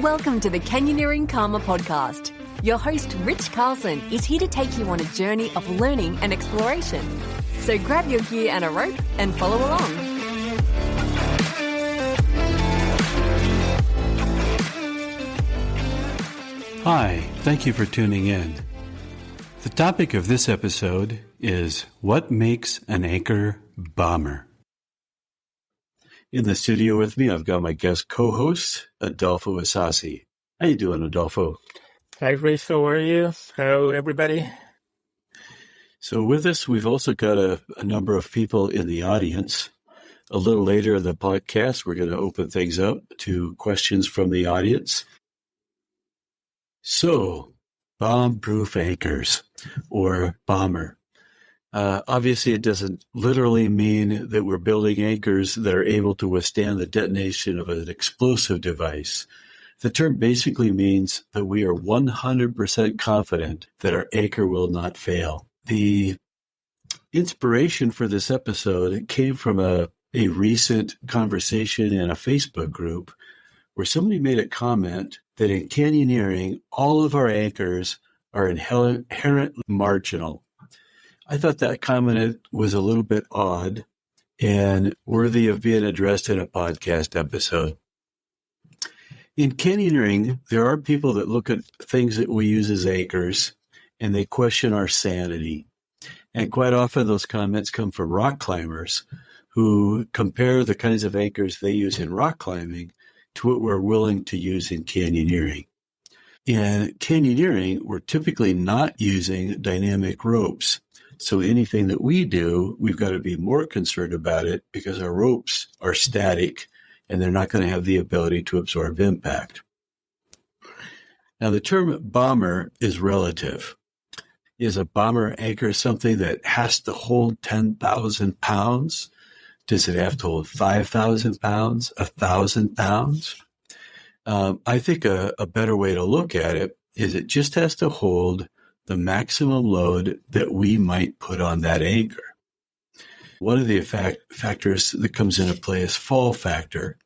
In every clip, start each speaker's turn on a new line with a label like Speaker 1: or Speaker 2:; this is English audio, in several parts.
Speaker 1: Welcome to the Canyoneering Karma podcast. Your host, Rich Carlson, is here to take you on a journey of learning and exploration. So grab your gear and a rope and follow along.
Speaker 2: Hi, thank you for tuning in. The topic of this episode is what makes an anchor bomber. In the studio with me, I've got my guest co-host, Adolfo Asasi. How you doing, Adolfo?
Speaker 3: Hi, Rich. How are you? Hello, everybody.
Speaker 2: So with us, we've also got a number of people in the audience. A little later in the podcast, we're going to open things up to questions from the audience. So, bomb-proof anchors, or bomber. Obviously, it doesn't literally mean that we're building anchors that are able to withstand the detonation of an explosive device. The term basically means that we are 100% confident that our anchor will not fail. The inspiration for this episode came from a recent conversation in a Facebook group where somebody made a comment that in canyoneering, all of our anchors are inherently marginal. I thought that comment was a little bit odd and worthy of being addressed in a podcast episode. In canyoneering, there are people that look at things that we use as anchors and they question our sanity. And quite often those comments come from rock climbers who compare the kinds of anchors they use in rock climbing to what we're willing to use in canyoneering. In canyoneering, we're typically not using dynamic ropes. So anything that we do, we've got to be more concerned about it because our ropes are static and they're not going to have the ability to absorb impact. Now, the term bomber is relative. Is a bomber anchor something that has to hold 10,000 pounds? Does it have to hold 5,000 pounds, 1,000 pounds? I think a better way to look at it is it just has to hold the maximum load that we might put on that anchor. One of the factors that comes into play is fall factor,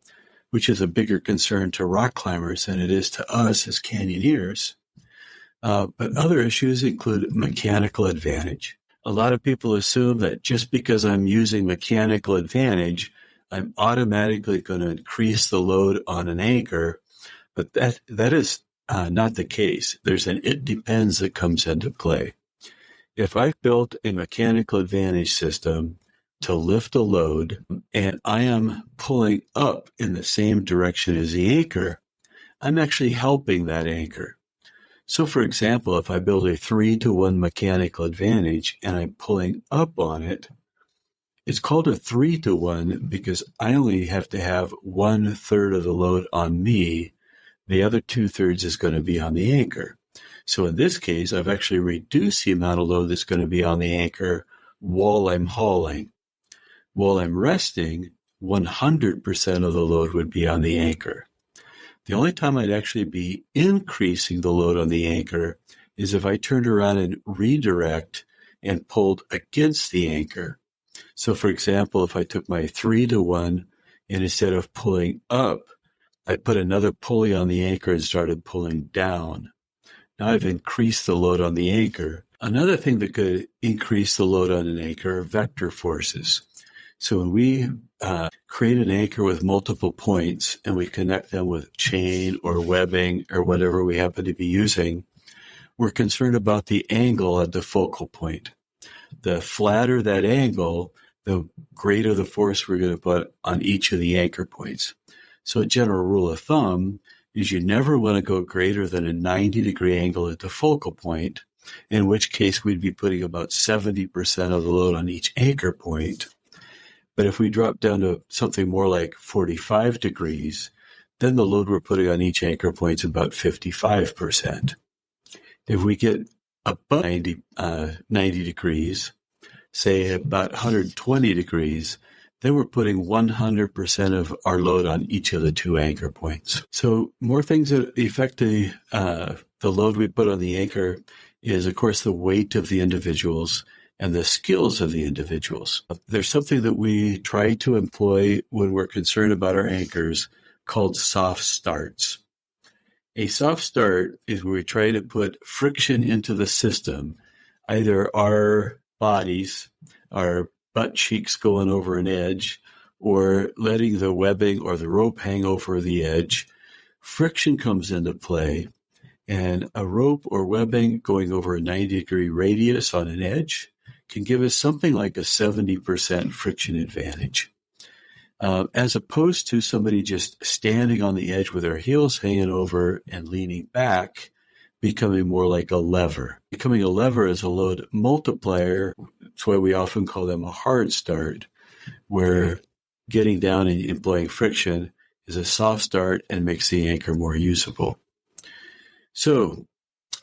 Speaker 2: which is a bigger concern to rock climbers than it is to us as canyoneers. But other issues include mechanical advantage. A lot of people assume that just because I'm using mechanical advantage, I'm automatically going to increase the load on an anchor, but that is not the case. There's an it depends that comes into play. If I've built a mechanical advantage system to lift a load and I am pulling up in the same direction as the anchor, I'm actually helping that anchor. So for example, if I build a 3-to-1 mechanical advantage and I'm pulling up on it, it's called a 3-to-1 because I only have to have 1/3 of the load on me. The other 2/3 is going to be on the anchor. So in this case, I've actually reduced the amount of load that's going to be on the anchor while I'm hauling. While I'm resting, 100% of the load would be on the anchor. The only time I'd actually be increasing the load on the anchor is if I turned around and redirect and pulled against the anchor. So for example, if I took my 3-to-1 and instead of pulling up, I put another pulley on the anchor and started pulling down. Now I've increased the load on the anchor. Another thing that could increase the load on an anchor are vector forces. So when we create an anchor with multiple points and we connect them with chain or webbing or whatever we happen to be using, we're concerned about the angle at the focal point. The flatter that angle, the greater the force we're going to put on each of the anchor points. So a general rule of thumb is you never want to go greater than a 90-degree angle at the focal point, in which case we'd be putting about 70% of the load on each anchor point. But if we drop down to something more like 45 degrees, then the load we're putting on each anchor point is about 55%. If we get above 90 degrees, say about 120 degrees, then we're putting 100% of our load on each of the two anchor points. So more things that affect the load we put on the anchor is, of course, the weight of the individuals and the skills of the individuals. There's something that we try to employ when we're concerned about our anchors called soft starts. A soft start is where we try to put friction into the system, either our bodies, our butt cheeks going over an edge, or letting the webbing or the rope hang over the edge. Friction comes into play, and a rope or webbing going over a 90-degree radius on an edge can give us something like a 70% friction advantage. As opposed to somebody just standing on the edge with their heels hanging over and leaning back, becoming more like a lever. Becoming a lever is a load multiplier. That's why we often call them a hard start, where getting down and employing friction is a soft start and makes the anchor more usable. So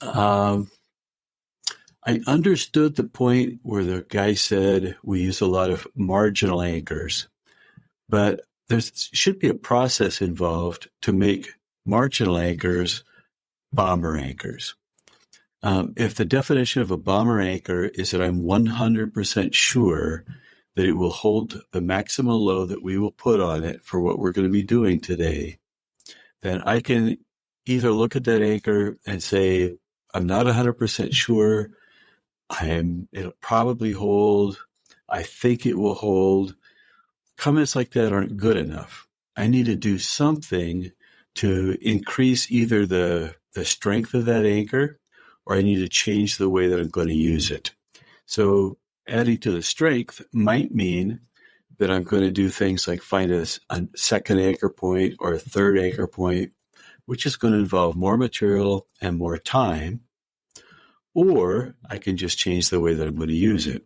Speaker 2: I understood the point where the guy said we use a lot of marginal anchors. But there should be a process involved to make marginal anchors bomber anchors. If the definition of a bomber anchor is that I'm 100% sure that it will hold the maximum load that we will put on it for what we're going to be doing today, then I can either look at that anchor and say, I'm not 100% sure, it'll probably hold, I think it will hold. Comments like that aren't good enough. I need to do something to increase either the strength of that anchor, or I need to change the way that I'm going to use it. So adding to the strength might mean that I'm going to do things like find a second anchor point or a third anchor point, which is going to involve more material and more time, or I can just change the way that I'm going to use it.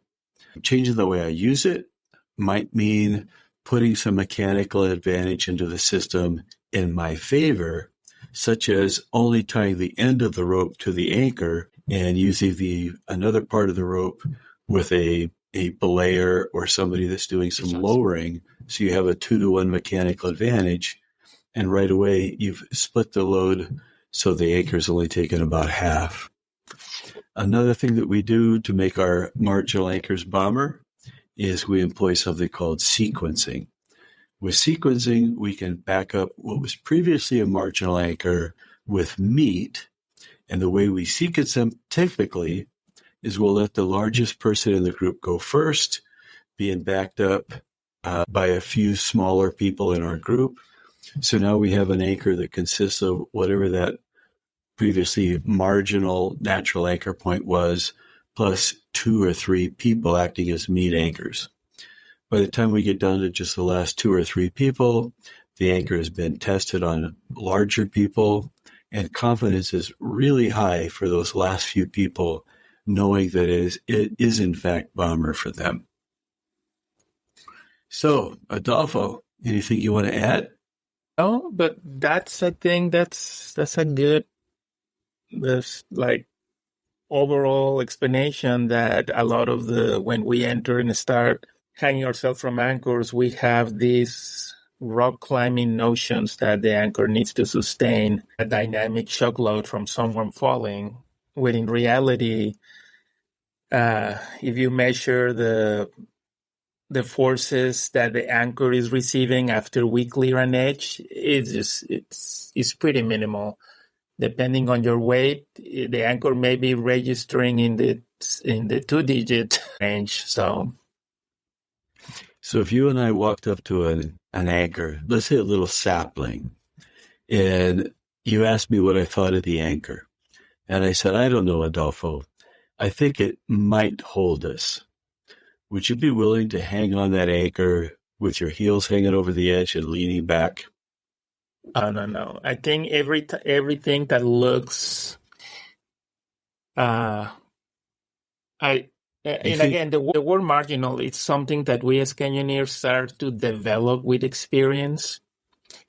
Speaker 2: Changing the way I use it might mean putting some mechanical advantage into the system in my favor, such as only tying the end of the rope to the anchor and using another part of the rope with a belayer or somebody that's doing some lowering, so you have a 2-to-1 mechanical advantage, and right away you've split the load so the anchor is only taken about half. Another thing that we do to make our marginal anchors bomber is we employ something called sequencing. With sequencing, we can back up what was previously a marginal anchor with meat, and the way we sequence them typically is we'll let the largest person in the group go first, being backed up by a few smaller people in our group. So now we have an anchor that consists of whatever that previously marginal natural anchor point was, plus 2 or 3 people acting as meat anchors. By the time we get down to just the last 2 or 3 people, the anchor has been tested on larger people, and confidence is really high for those last few people, knowing that it is in fact bomber for them. So, Adolfo, anything you want to add?
Speaker 3: Oh, but that's a thing. That's a good, overall explanation that a lot of when we enter and start hanging ourselves from anchors, we have these rock climbing notions that the anchor needs to sustain a dynamic shock load from someone falling, when in reality, if you measure the forces that the anchor is receiving after we clear an edge, it's pretty minimal. Depending on your weight, the anchor may be registering in the 2-digit range. So
Speaker 2: if you and I walked up to an anchor, let's say a little sapling, and you asked me what I thought of the anchor, and I said, I don't know, Adolfo. I think it might hold us. Would you be willing to hang on that anchor with your heels hanging over the edge and leaning back?
Speaker 3: No. I think everything that looks, again, the word marginal, it's something that we as canyoneers start to develop with experience,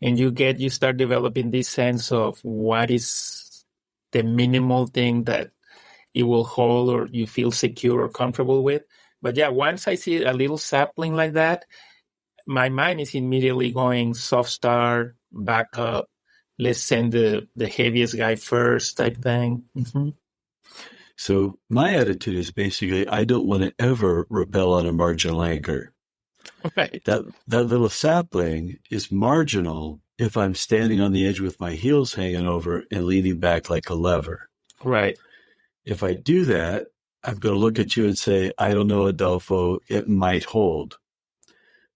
Speaker 3: and you start developing this sense of what is the minimal thing that it will hold or you feel secure or comfortable with. But yeah, once I see a little sapling like that, my mind is immediately going soft start, back up, let's send the heaviest guy first type thing. Mm-hmm.
Speaker 2: So my attitude is basically I don't want to ever rappel on a marginal anchor.
Speaker 3: Right.
Speaker 2: That little sapling is marginal if I'm standing on the edge with my heels hanging over and leaning back like a lever.
Speaker 3: Right.
Speaker 2: If I do that, I'm going to look at you and say, I don't know, Adolfo, it might hold.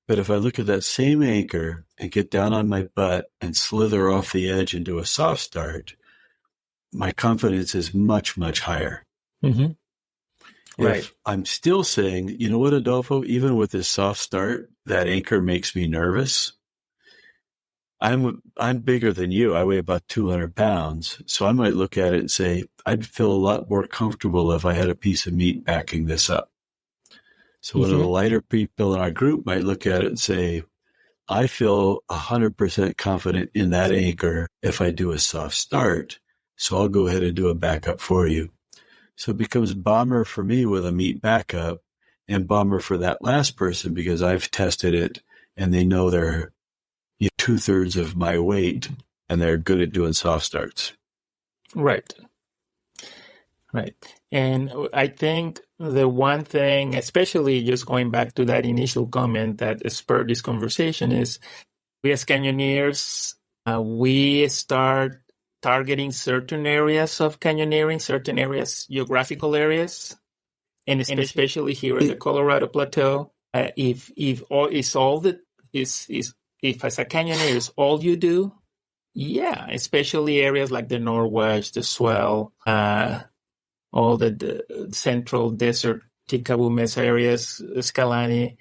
Speaker 2: But if I look at that same anchor and get down on my butt and slither off the edge and do a soft start, my confidence is much, much higher.
Speaker 3: Mm-hmm. Right.
Speaker 2: If I'm still saying, you know what, Adolfo, even with this soft start, that anchor makes me nervous. I'm bigger than you. I weigh about 200 pounds. So I might look at it and say, I'd feel a lot more comfortable if I had a piece of meat backing this up. So one of the lighter people in our group might look at it and say, I feel 100% confident in that anchor if I do a soft start. So I'll go ahead and do a backup for you. So it becomes bomber for me with a meat backup and bomber for that last person because I've tested it and they know they're 2/3 of my weight and they're good at doing soft starts.
Speaker 3: Right. Right. And I think the one thing, especially just going back to that initial comment that spurred this conversation, is we as canyoneers, we start targeting certain areas of canyoneering, certain areas, geographical areas, and especially here in the Colorado Plateau. If as a canyoneer is all you do, yeah, especially areas like the Norwest, the Swell, all the central desert, Tikaboo Mesa areas, Escalante.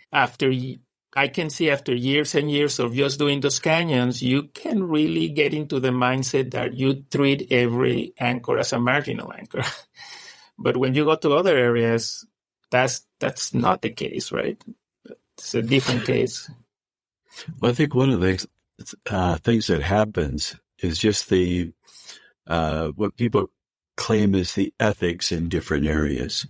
Speaker 3: I can see after years and years of just doing those canyons, you can really get into the mindset that you treat every anchor as a marginal anchor. But when you go to other areas, that's not the case, right? It's a different case.
Speaker 2: Well, I think one of the things that happens is just the what people claim is the ethics in different areas.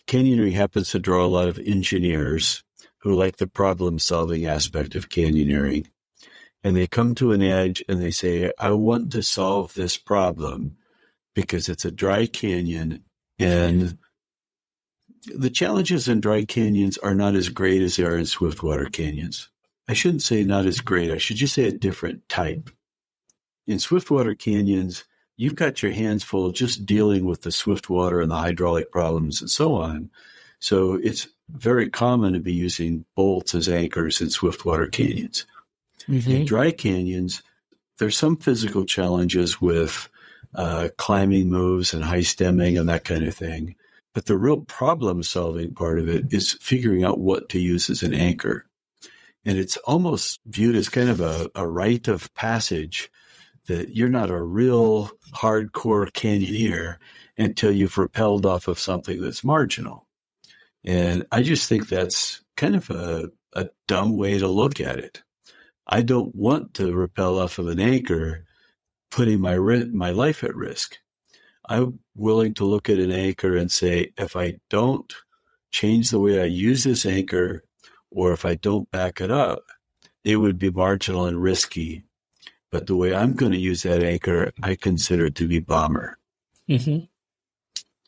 Speaker 2: Canyoneering happens to draw a lot of engineers who like the problem-solving aspect of canyoneering. And they come to an edge and they say, I want to solve this problem because it's a dry canyon. And the challenges in dry canyons are not as great as they are in swiftwater canyons. I shouldn't say not as great. I should just say a different type. In swiftwater canyons, you've got your hands full just dealing with the swiftwater and the hydraulic problems and so on. So it's very common to be using bolts as anchors in swiftwater canyons. Mm-hmm. In dry canyons, there's some physical challenges with climbing moves and high stemming and that kind of thing. But the real problem-solving part of it is figuring out what to use as an anchor. And it's almost viewed as kind of a rite of passage that you're not a real hardcore canyoneer until you've rappelled off of something that's marginal. And I just think that's kind of a dumb way to look at it. I don't want to rappel off of an anchor, putting my life at risk. I'm willing to look at an anchor and say, if I don't change the way I use this anchor, or if I don't back it up, it would be marginal and risky. But the way I'm going to use that anchor, I consider it to be bomber.
Speaker 3: Mm-hmm.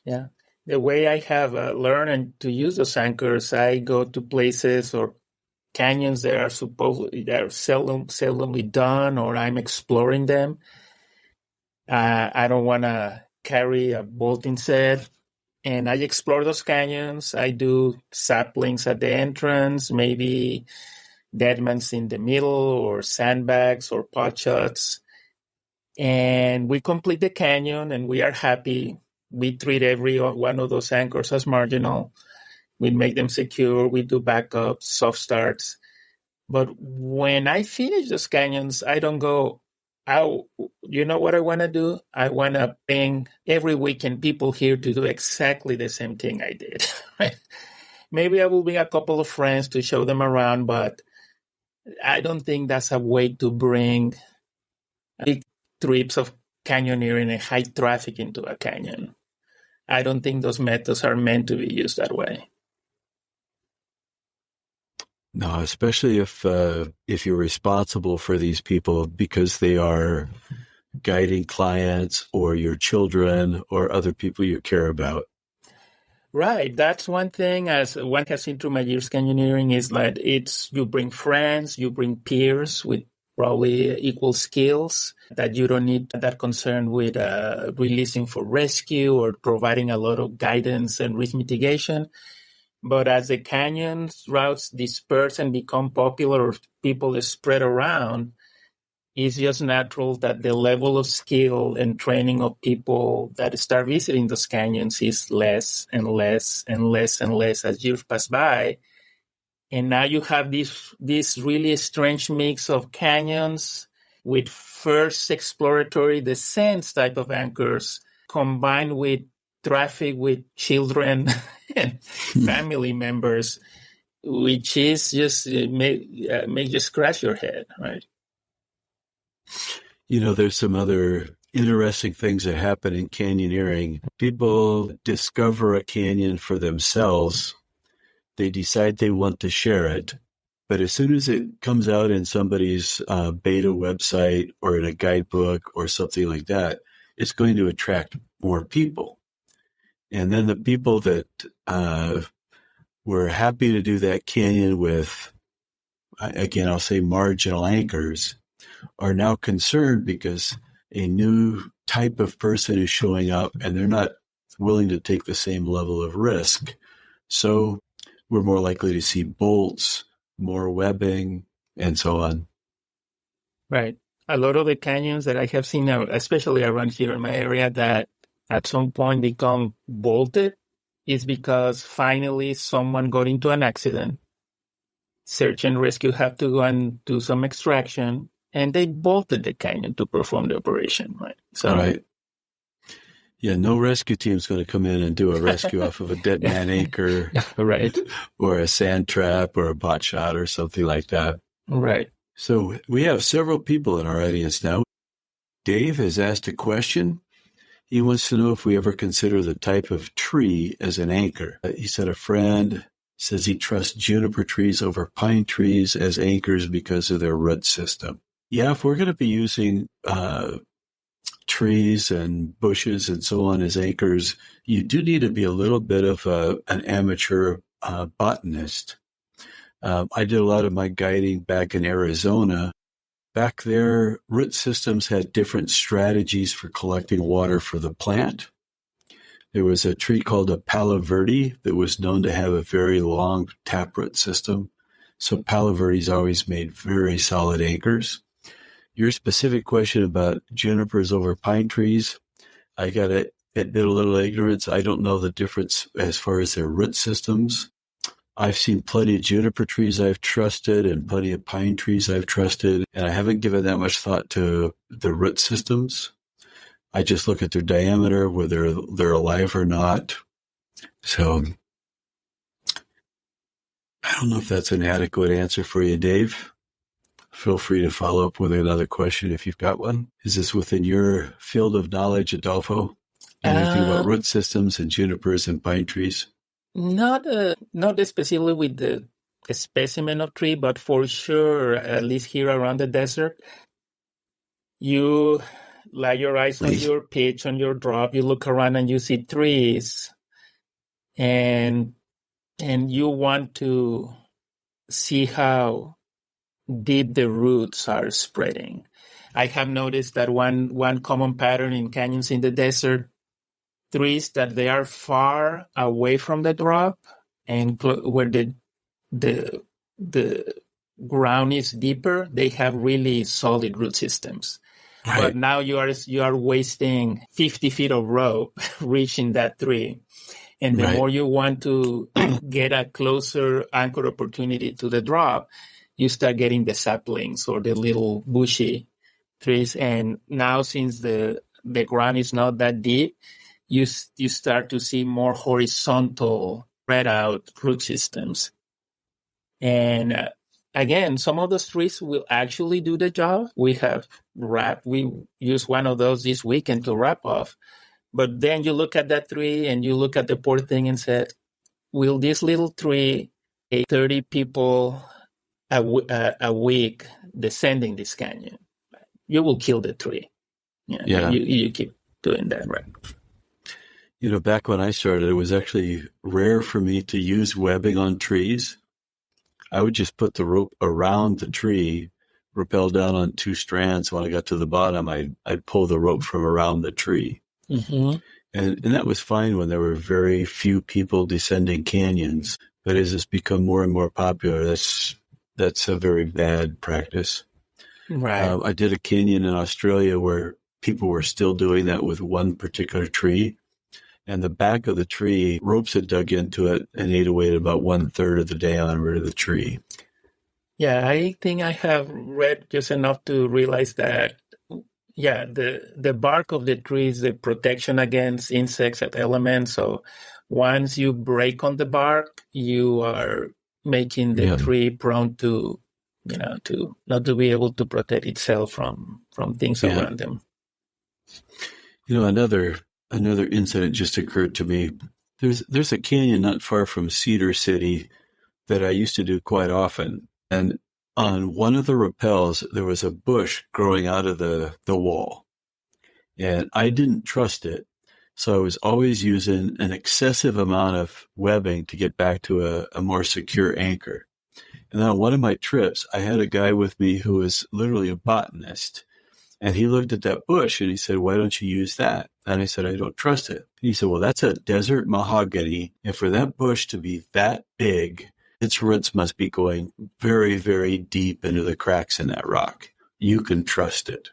Speaker 3: Yeah. The way I have learned to use those anchors, I go to places or canyons that are seldomly done, or I'm exploring them. I don't want to carry a bolting set, and I explore those canyons. I do saplings at the entrance, maybe deadmans in the middle, or sandbags or pot shots. And we complete the canyon and we are happy. We treat every one of those anchors as marginal. We make them secure. We do backups, soft starts. But when I finish those canyons, I don't go, you know what I want to do? I want to bring every weekend people here to do exactly the same thing I did. Right? Maybe I will bring a couple of friends to show them around, but I don't think that's a way to bring big trips of canyoneering and high traffic into a canyon. I don't think those methods are meant to be used that way.
Speaker 2: No, especially if you're responsible for these people because they are guiding clients or your children or other people you care about.
Speaker 3: Right. That's one thing, as one has seen through my years canyoneering, is that you bring friends, you bring peers with probably equal skills, that you don't need that concern with releasing for rescue or providing a lot of guidance and risk mitigation. But as the canyon routes disperse and become popular, or people spread around, it's just natural that the level of skill and training of people that start visiting those canyons is less and less and less and less as years pass by. And now you have this really strange mix of canyons with first exploratory descents type of anchors combined with traffic with children and family members, which is just make you scratch your head, right?
Speaker 2: There's some other interesting things that happen in canyoneering. People discover a canyon for themselves. They decide they want to share it. But as soon as it comes out in somebody's beta website or in a guidebook or something like that, it's going to attract more people. And then the people that were happy to do that canyon with, again, I'll say marginal anchors, are now concerned because a new type of person is showing up and they're not willing to take the same level of risk. So we're more likely to see bolts, more webbing, and so on.
Speaker 3: Right. A lot of the canyons that I have seen, especially around here in my area, that at some point become bolted is because finally someone got into an accident. Search and rescue have to go and do some extraction, and they bolted the canyon to perform the operation, right? So,
Speaker 2: right. Yeah, no rescue team's going to come in and do a rescue off of a dead man anchor,
Speaker 3: right,
Speaker 2: or a sand trap or a bot shot or something like that.
Speaker 3: Right.
Speaker 2: So we have several people in our audience now. Dave has asked a question. He wants to know if we ever consider the type of tree as an anchor. He said a friend says he trusts juniper trees over pine trees as anchors because of their root system. Yeah, if we're going to be using trees and bushes and so on as anchors, you do need to be a little bit of an amateur botanist. I did a lot of my guiding back in Arizona. Back there, root systems had different strategies for collecting water for the plant. There was a tree called a Palo Verde that was known to have a very long taproot system. So Palo Verdes always made very solid anchors. Your specific question about junipers over pine trees, I got to admit a little ignorance. I don't know the difference as far as their root systems. I've seen plenty of juniper trees I've trusted and plenty of pine trees I've trusted, and I haven't given that much thought to the root systems. I just look at their diameter, whether they're alive or not. So I don't know if that's an adequate answer for you, Dave. Feel free to follow up with another question if you've got one. Is this within your field of knowledge, Adolfo? Anything about root systems and junipers and pine trees?
Speaker 3: Not specifically with the specimen of tree, but for sure, at least here around the desert, you lay your eyes on your pitch, on your drop, you look around and you see trees, and you want to see how deep the roots are spreading. I have noticed that one common pattern in canyons in the desert, trees that they are far away from the drop and where the ground is deeper, they have really solid root systems. Right. But now you are wasting 50 feet of rope reaching that tree. And the more you want to get a closer anchor opportunity to the drop, you start getting the saplings or the little bushy trees. And now since the ground is not that deep, you start to see more horizontal, spread out root systems. And again, some of those trees will actually do the job. We use one of those this weekend to wrap off. But then you look at that tree and you look at the poor thing and said, will this little tree, 30 people a week descending this canyon? You will kill the tree. Yeah. You keep doing that, right?
Speaker 2: Back when I started, it was actually rare for me to use webbing on trees. I would just put the rope around the tree, rappel down on two strands. When I got to the bottom, I'd pull the rope from around the tree.
Speaker 3: Mm-hmm.
Speaker 2: And that was fine when there were very few people descending canyons. But as it's become more and more popular, that's a very bad practice.
Speaker 3: Right.
Speaker 2: I did a canyon in Australia where people were still doing that with one particular tree. And the back of the tree, ropes had dug into it and ate away at about 1/3 of the diameter of the tree.
Speaker 3: Yeah, I think I have read just enough to realize that, yeah, the bark of the tree is the protection against insects and elements. So once you break on the bark, you are making the tree prone to, to not to be able to protect itself from things around them.
Speaker 2: Another incident just occurred to me. There's a canyon not far from Cedar City that I used to do quite often. And on one of the rappels, there was a bush growing out of the wall. And I didn't trust it. So I was always using an excessive amount of webbing to get back to a more secure anchor. And then on one of my trips, I had a guy with me who was literally a botanist. And he looked at that bush and he said, "Why don't you use that?" And I said, "I don't trust it." He said, "Well, that's a desert mahogany. And for that bush to be that big, its roots must be going very, very deep into the cracks in that rock. You can trust it."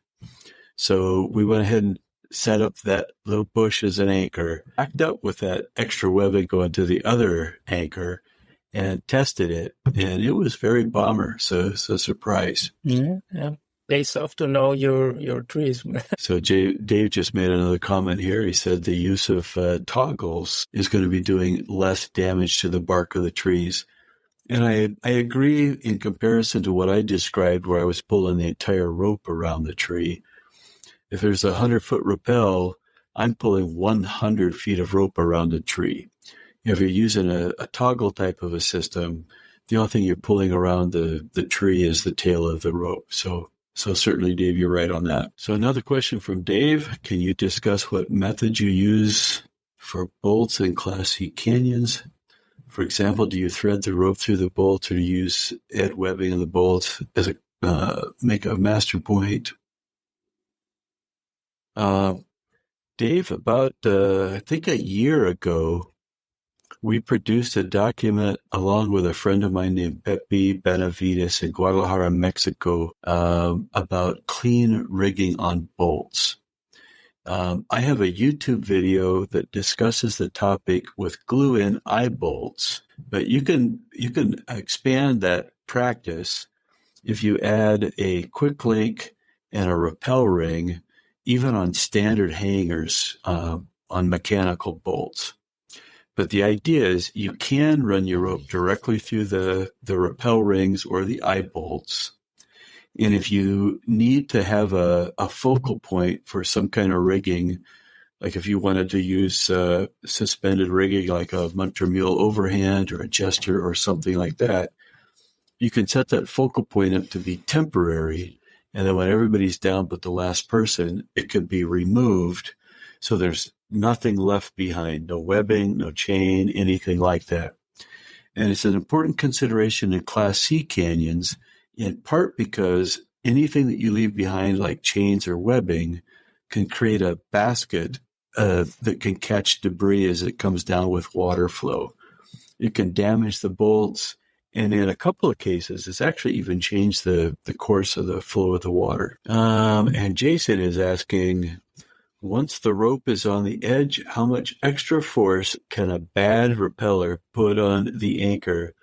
Speaker 2: So we went ahead and set up that little bush as an anchor, backed up with that extra webbing going to the other anchor, and tested it. And it was very bomber. So it's a surprise.
Speaker 3: Yeah. Pays off to know your trees.
Speaker 2: So Dave just made another comment here. He said the use of toggles is going to be doing less damage to the bark of the trees. And I agree in comparison to what I described where I was pulling the entire rope around the tree. If there's a 100-foot rappel, I'm pulling 100 feet of rope around a tree. If you're using a toggle type of a system, the only thing you're pulling around the tree is the tail of the rope. So certainly, Dave, you're right on that. So another question from Dave. Can you discuss what methods you use for bolts in Class C canyons? For example, do you thread the rope through the bolt or do you use add webbing in the bolt as make a master point? Dave, about I think a year ago, we produced a document along with a friend of mine named Pepe Benavides in Guadalajara, Mexico, about clean rigging on bolts. I have a YouTube video that discusses the topic with glue-in eye bolts, but you can expand that practice if you add a quick link and a rappel ring, even on standard hangers on mechanical bolts. But the idea is you can run your rope directly through the rappel rings or the eye bolts. And if you need to have a focal point for some kind of rigging, like if you wanted to use suspended rigging like a muncher mule overhand or a jester or something like that, you can set that focal point up to be temporary. And then when everybody's down but the last person, it could be removed. So there's nothing left behind, no webbing, no chain, anything like that. And it's an important consideration in Class C canyons, in part because anything that you leave behind, like chains or webbing, can create a basket that can catch debris as it comes down with water flow. It can damage the bolts, and in a couple of cases, it's actually even changed the course of the flow of the water. And Jason is asking, once the rope is on the edge, how much extra force can a bad rappeller put on the anchor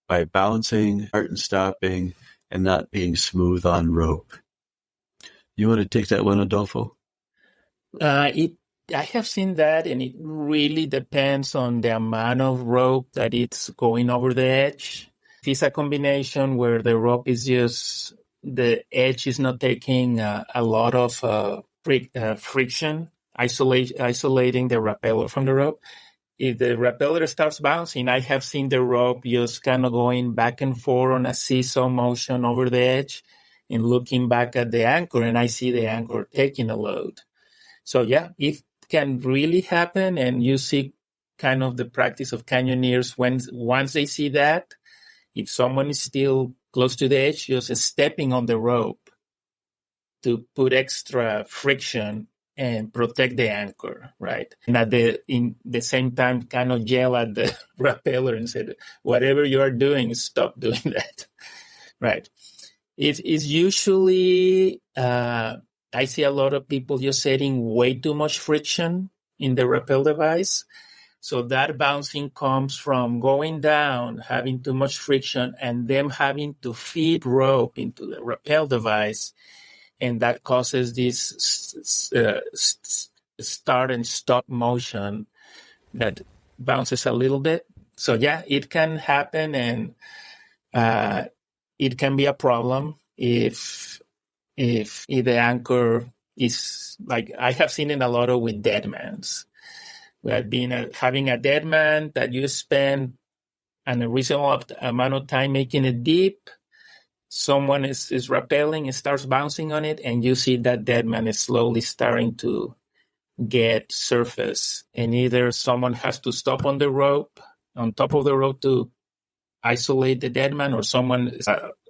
Speaker 2: by bouncing, start and stopping, and not being smooth on rope? You want to take that one, Adolfo?
Speaker 3: I have seen that, and it really depends on the amount of rope that it's going over the edge. If it's a combination where the rope is just, the edge is not taking a lot of friction, isolating the rappeller from the rope. If the rappeller starts bouncing, I have seen the rope just kind of going back and forth on a seesaw motion over the edge and looking back at the anchor, and I see the anchor taking a load. So yeah, it can really happen, and you see kind of the practice of canyoneers once they see that. If someone is still close to the edge, just stepping on the rope to put extra friction and protect the anchor, right? And in the same time, kind of yell at the rappeller and say, whatever you are doing, stop doing that, right? It's usually, I see a lot of people just setting way too much friction in the rappel device. So that bouncing comes from going down, having too much friction, and them having to feed rope into the rappel device. And that causes this start and stop motion that bounces a little bit. So yeah, it can happen, and it can be a problem if the anchor is, like, I have seen it a lot of with deadmans. We have been having a deadman that you spend a reasonable amount of time making it deep. Someone is rappelling, it starts bouncing on it, and you see that deadman is slowly starting to get surface. And either someone has to stop on top of the rope to isolate the deadman, or someone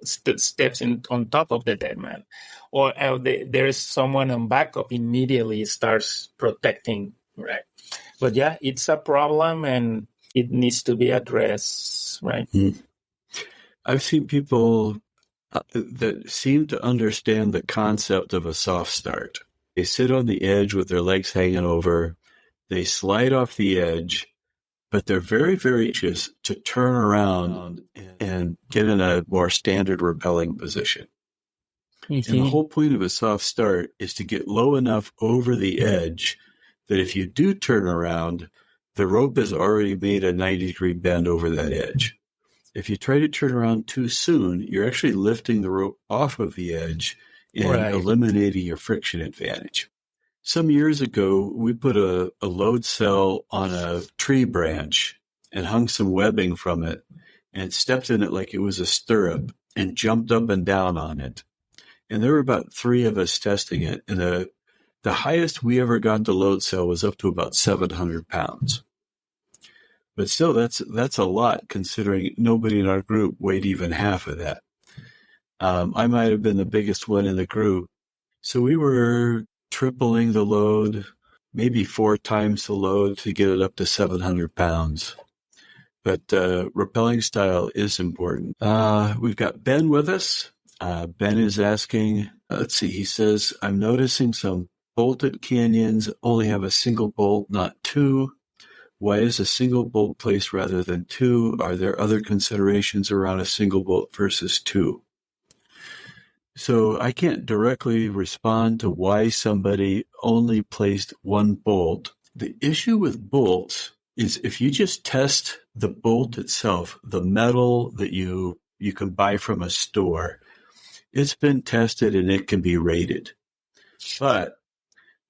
Speaker 3: steps in on top of the deadman, or there is someone on backup immediately starts protecting, right? But yeah, it's a problem and it needs to be addressed, right?
Speaker 2: I've seen people that seem to understand the concept of a soft start. They sit on the edge with their legs hanging over, they slide off the edge, but they're very, very anxious to turn around and get in a more standard rappelling position. Mm-hmm. And the whole point of a soft start is to get low enough over the edge that if you do turn around, the rope has already made a 90-degree bend over that edge. If you try to turn around too soon, you're actually lifting the rope off of the edge and eliminating your friction advantage. Some years ago, we put a load cell on a tree branch and hung some webbing from it and stepped in it like it was a stirrup and jumped up and down on it. And there were about 3 of us testing it. And the highest we ever got the load cell was up to about 700 pounds. But still, that's a lot considering nobody in our group weighed even half of that. I might have been the biggest one in the group. So we were tripling the load, maybe 4 times the load to get it up to 700 pounds. But rappelling style is important. We've got Ben with us. Ben is asking, he says, I'm noticing some bolted canyons only have a single bolt, not 2. Why is a single bolt placed rather than 2? Are there other considerations around a single bolt versus 2? So I can't directly respond to why somebody only placed 1 bolt. The issue with bolts is if you just test the bolt itself, the metal that you can buy from a store, it's been tested and it can be rated. But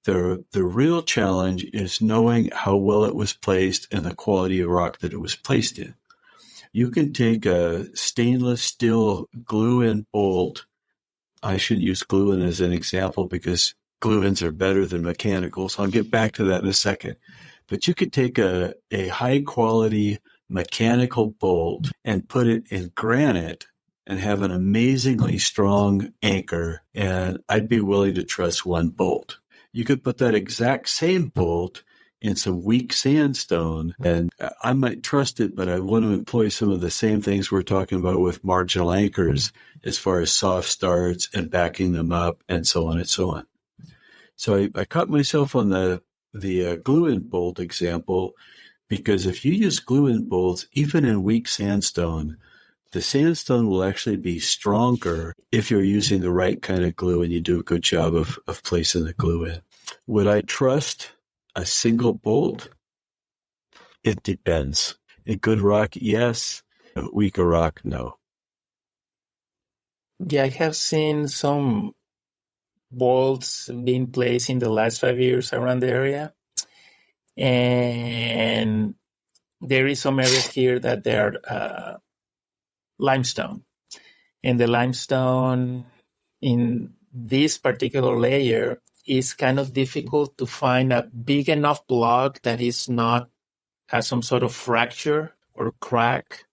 Speaker 2: the real challenge is knowing how well it was placed and the quality of rock that it was placed in. You can take a stainless steel glue-in bolt. I shouldn't use glue-in as an example because glue-ins are better than mechanical, so I'll get back to that in a second. But you could take a high-quality mechanical bolt and put it in granite and have an amazingly strong anchor, and I'd be willing to trust 1 bolt. You could put that exact same bolt in some weak sandstone, and I might trust it, but I want to employ some of the same things we're talking about with marginal anchors as far as soft starts and backing them up and so on and so on. So I caught myself on the glue-in bolt example because if you use glue-in bolts, even in weak sandstone, the sandstone will actually be stronger if you're using the right kind of glue and you do a good job of placing the glue in. Would I trust a single bolt? It depends. A good rock, yes. A weaker rock, no.
Speaker 3: Yeah, I have seen some bolts being placed in the last 5 years around the area. And there is some areas here that they are limestone. And the limestone in this particular layer is kind of difficult to find a big enough block that is not has some sort of fracture or crack.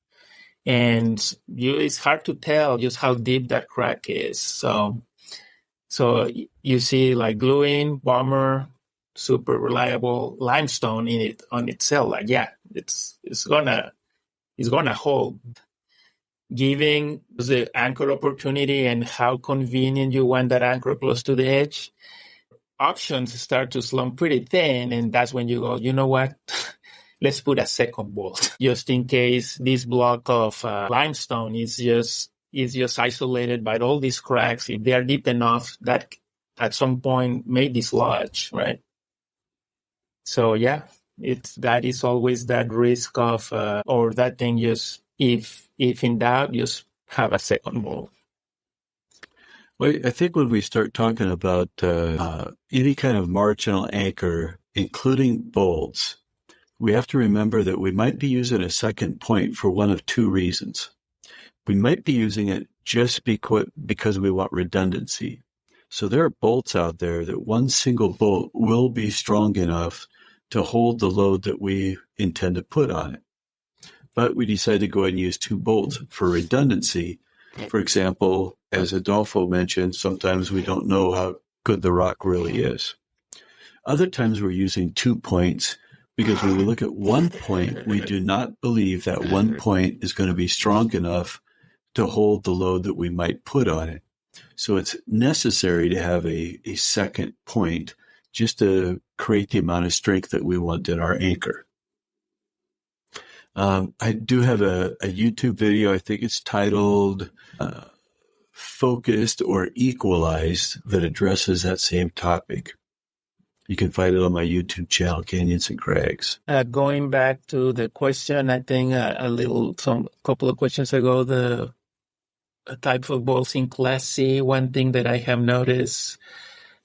Speaker 3: And it's hard to tell just how deep that crack is. So you see like gluing, bomber, super reliable limestone in it on itself. Like, yeah, it's gonna hold. Giving the anchor opportunity and how convenient you want that anchor close to the edge, options start to slump pretty thin, and that's when you go, you know what? Let's put a second bolt just in case this block of limestone is just isolated by all these cracks. If they are deep enough, that at some point may dislodge, right? So yeah, that is always that risk of or that thing. Just if in doubt, just have a second bolt.
Speaker 2: Well, I think when we start talking about any kind of marginal anchor, including bolts, we have to remember that we might be using a second point for one of two reasons. We might be using it just because we want redundancy. So there are bolts out there that one single bolt will be strong enough to hold the load that we intend to put on it. But we decide to go ahead and use two bolts for redundancy. For example, as Adolfo mentioned, sometimes we don't know how good the rock really is. Other times we're using 2 points because when we look at 1 point, we do not believe that 1 point is going to be strong enough to hold the load that we might put on it. So it's necessary to have a second point just to create the amount of strength that we want in our anchor. I do have a YouTube video. I think it's titled Focused or Equalized, that addresses that same topic. You can find it on my YouTube channel, Canyons and Crags.
Speaker 3: Going back to the question, I think couple of questions ago, the type of bolts in Class C, one thing that I have noticed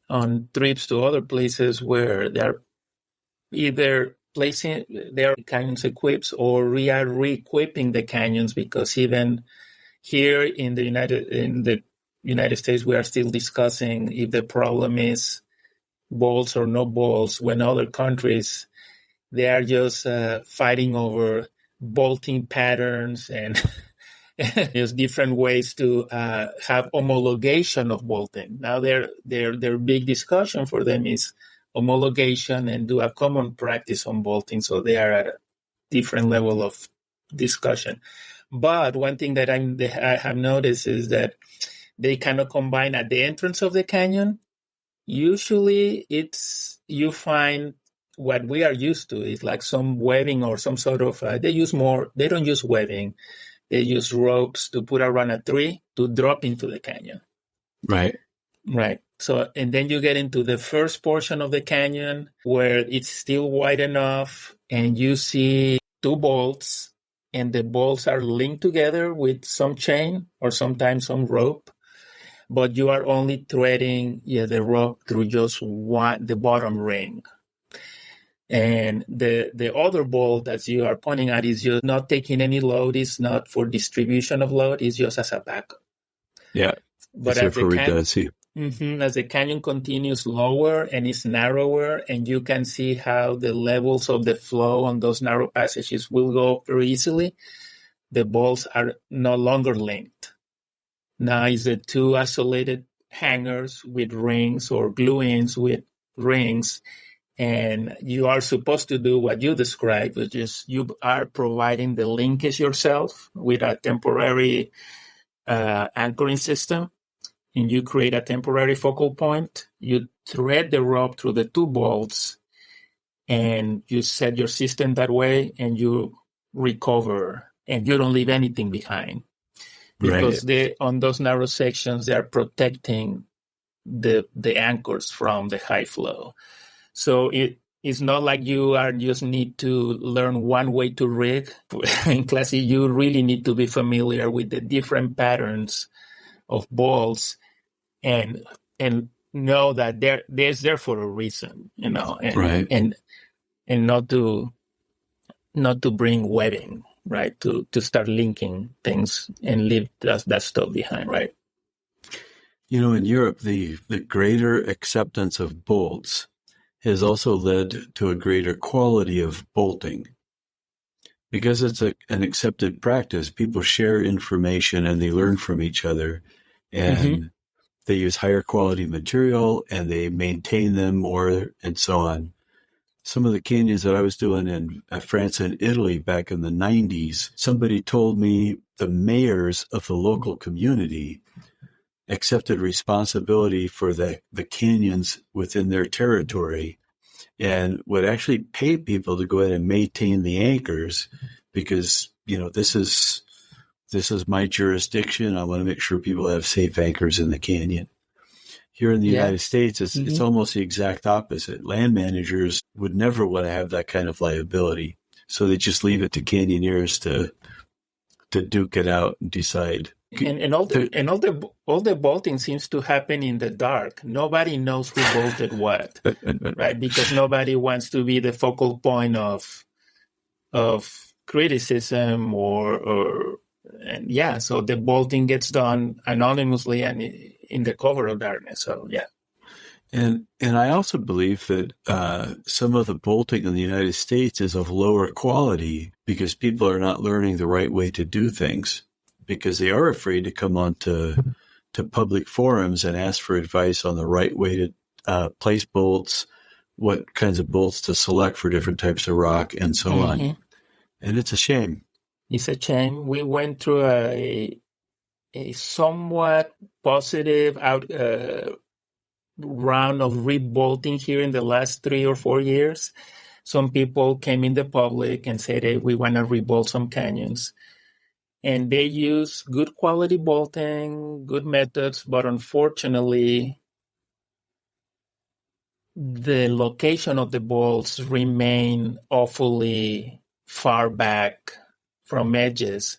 Speaker 3: on trips to other places where they're either placing their canyons equipped or we are re-equipping the canyons, because even here in the United States, we are still discussing if the problem is bolts or no bolts, when other countries, they are just fighting over bolting patterns and there's different ways to have homologation of bolting. Now their big discussion for them is homologation and do a common practice on bolting. So they are at a different level of discussion. But one thing that I have noticed is that they kind of combine at the entrance of the canyon. Usually you find what we are used to is like some webbing or some sort of, they don't use webbing. They use ropes to put around a tree to drop into the canyon.
Speaker 2: Right.
Speaker 3: So, and then you get into the first portion of the canyon where it's still wide enough and you see two bolts and the bolts are linked together with some chain or sometimes some rope, but you are only threading the rope through just the bottom ring. And the other bolt that you are pointing at is just not taking any load. It's not for distribution of load. It's just as a backup.
Speaker 2: Yeah.
Speaker 3: But
Speaker 2: as
Speaker 3: the canyon continues lower and it's narrower, and you can see how the levels of the flow on those narrow passages will go up very easily, the bolts are no longer linked. Now it's the two isolated hangers with rings or glue-ins with rings. And you are supposed to do what you described, which is you are providing the linkage yourself with a temporary anchoring system. And you create a temporary focal point. You thread the rope through the two bolts and you set your system that way and you recover and you don't leave anything behind. Because on those narrow sections, they are protecting the anchors from the high flow. So it's not like you just need to learn one way to rig. In Class C, you really need to be familiar with the different patterns of bolts and know that they're there for a reason, and not to bring webbing, right? To start linking things and leave that stuff behind, right?
Speaker 2: In Europe, the greater acceptance of bolts has also led to a greater quality of bolting. because it's an accepted practice. People share information and they learn from each other, and they use higher quality material and they maintain them more, and so on. Some of the canyons that I was doing in France and Italy back in the 90s, somebody told me the mayors of the local community accepted responsibility for the canyons within their territory and would actually pay people to go ahead and maintain the anchors because, this is my jurisdiction. I want to make sure people have safe anchors in the canyon. Here in the United States, it's almost the exact opposite. Land managers would never want to have that kind of liability. So they just leave it to canyoneers to duke it out and decide.
Speaker 3: And all the bolting seems to happen in the dark. Nobody knows who bolted what, right? Because nobody wants to be the focal point of criticism so the bolting gets done anonymously and in the cover of darkness. So
Speaker 2: and I also believe that some of the bolting in the United States is of lower quality because people are not learning the right way to do things, because they are afraid to come on to public forums and ask for advice on the right way to place bolts, what kinds of bolts to select for different types of rock, and so on. And it's a shame.
Speaker 3: It's a shame. We went through a somewhat positive round of rebolting here in the last 3 or 4 years. Some people came in the public and said, hey, we want to rebolt some canyons. And they use good quality bolting, good methods, but unfortunately, the location of the bolts remain awfully far back from edges.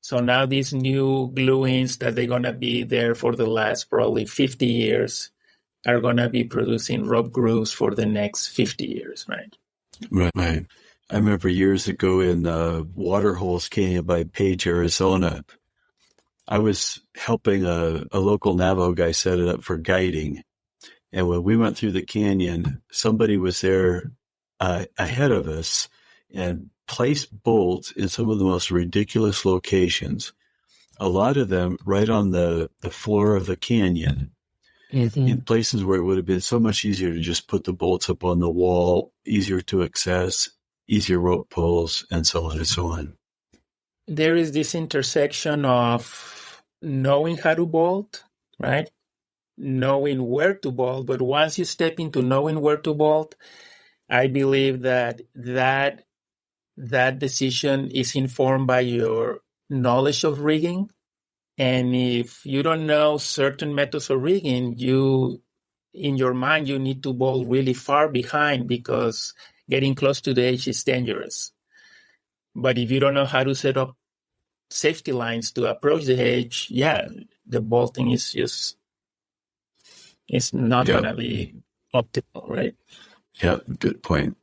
Speaker 3: So now these new glue-ins that they're going to be there for the last probably 50 years are going to be producing rope grooves for the next 50 years, right?
Speaker 2: Right. I remember years ago in Waterholes Canyon by Page, Arizona, I was helping a local Navajo guy set it up for guiding. And when we went through the canyon, somebody was there ahead of us and placed bolts in some of the most ridiculous locations. A lot of them right on the floor of the canyon, in places where it would have been so much easier to just put the bolts up on the wall, easier to access, easier rope pulls, and so on and so on.
Speaker 3: There is this intersection of knowing how to bolt, right? Knowing where to bolt. But once you step into knowing where to bolt, I believe that decision is informed by your knowledge of rigging. And if you don't know certain methods of rigging, in your mind, you need to bolt really far behind because getting close to the edge is dangerous. But if you don't know how to set up safety lines to approach the edge, the bolting is just, it's not going to be optimal, right?
Speaker 2: Yeah, good point.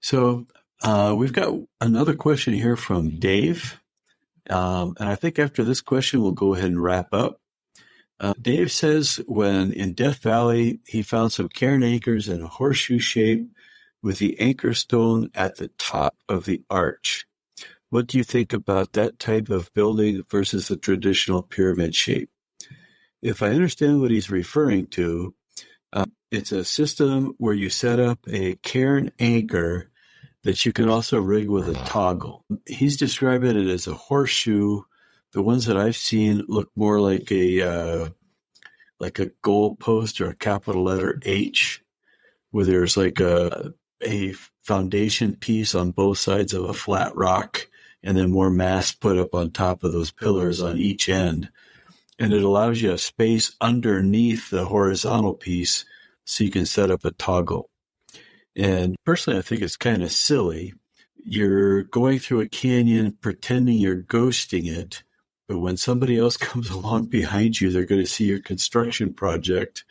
Speaker 2: So we've got another question here from Dave. And I think after this question, we'll go ahead and wrap up. Dave says when in Death Valley, he found some Cairn anchors in a horseshoe shape with the anchor stone at the top of the arch. What do you think about that type of building versus the traditional pyramid shape? If I understand what he's referring to, it's a system where you set up a Cairn anchor that you can also rig with a toggle. He's describing it as a horseshoe. The ones that I've seen look more like a goal post or a capital letter H, where there's like a foundation piece on both sides of a flat rock, and then more mass put up on top of those pillars on each end. And it allows you a space underneath the horizontal piece so you can set up a toggle. And personally, I think it's kind of silly. You're going through a canyon pretending you're ghosting it, but when somebody else comes along behind you, they're going to see your construction project.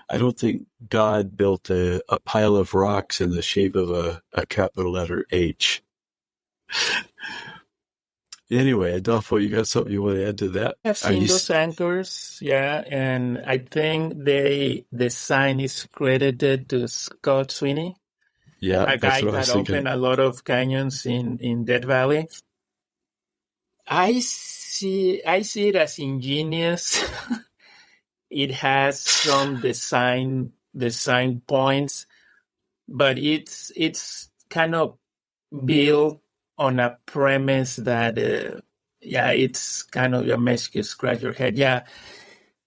Speaker 2: I don't think God built a pile of rocks in the shape of a capital letter H. Anyway, Adolfo, you got something you want to add to that?
Speaker 3: I've seen those anchors, and I think the design is credited to Scott Sweeney.
Speaker 2: Yeah,
Speaker 3: a
Speaker 2: that's
Speaker 3: guy
Speaker 2: what I was
Speaker 3: that
Speaker 2: thinking.
Speaker 3: opened a lot of canyons in Death Valley. I see it as ingenious. It has some design points, but it's kind of built on a premise that it's kind of a makes you scratch your head. Yeah,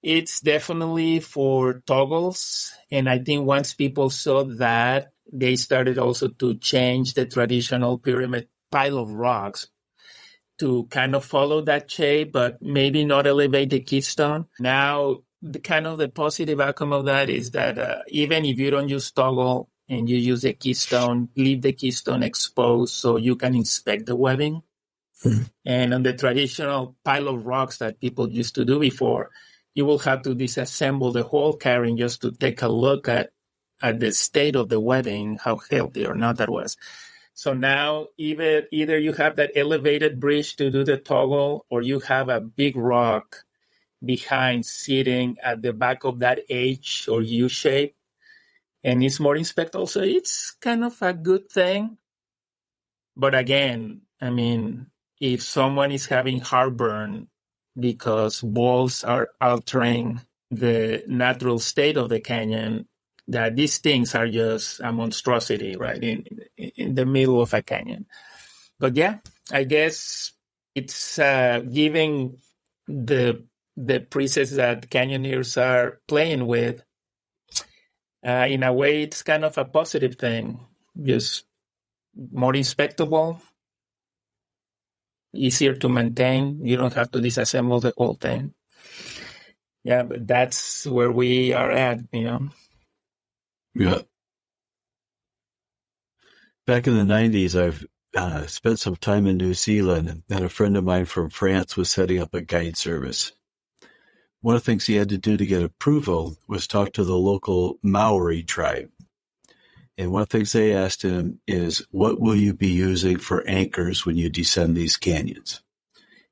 Speaker 3: it's definitely for toggles, and I think once people saw that, they started also to change the traditional pyramid pile of rocks to kind of follow that shape, but maybe not elevate the keystone. Now, the positive outcome of that is that even if you don't use toggle and you use a keystone, leave the keystone exposed so you can inspect the webbing. And on the traditional pile of rocks that people used to do before, you will have to disassemble the whole carrying just to take a look at the state of the webbing, how healthy or not that was. So now either you have that elevated bridge to do the toggle, or you have a big rock behind sitting at the back of that H or U shape, and it's more inspectable. So it's kind of a good thing. But again, I mean, if someone is having heartburn because walls are altering the natural state of the canyon, that these things are just a monstrosity, right, in the middle of a canyon. But yeah, I guess it's giving the presets that canyoneers are playing with. In a way, it's kind of a positive thing, just more inspectable, easier to maintain. You don't have to disassemble the whole thing. Yeah, but that's where we are at,
Speaker 2: Yeah. Back in the 90s, I've spent some time in New Zealand, and a friend of mine from France was setting up a guide service. One of the things he had to do to get approval was talk to the local Maori tribe. And one of the things they asked him is, what will you be using for anchors when you descend these canyons?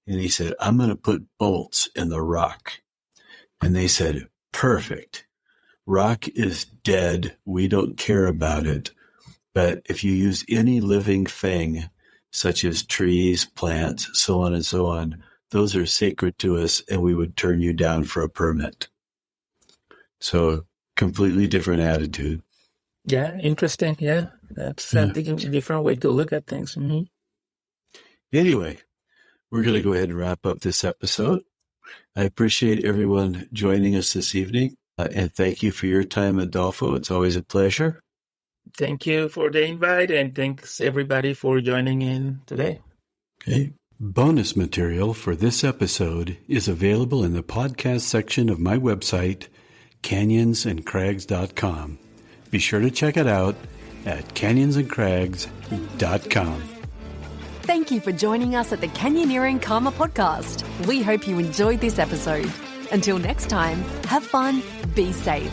Speaker 2: And he said, I'm going to put bolts in the rock. And they said, perfect. Rock is dead. We don't care about it. But if you use any living thing, such as trees, plants, so on, those are sacred to us, and we would turn you down for a permit. So, completely different attitude.
Speaker 3: Yeah, interesting. Yeah, that's a different way to look at things. Mm-hmm.
Speaker 2: Anyway, we're going to go ahead and wrap up this episode. I appreciate everyone joining us this evening, and thank you for your time, Adolfo. It's always a pleasure.
Speaker 3: Thank you for the invite, and thanks everybody for joining in today.
Speaker 2: Okay. Bonus material for this episode is available in the podcast section of my website, canyonsandcrags.com. Be sure to check it out at canyonsandcrags.com.
Speaker 1: Thank you for joining us at the Canyoneering Karma podcast. We hope you enjoyed this episode. Until next time, have fun, be safe.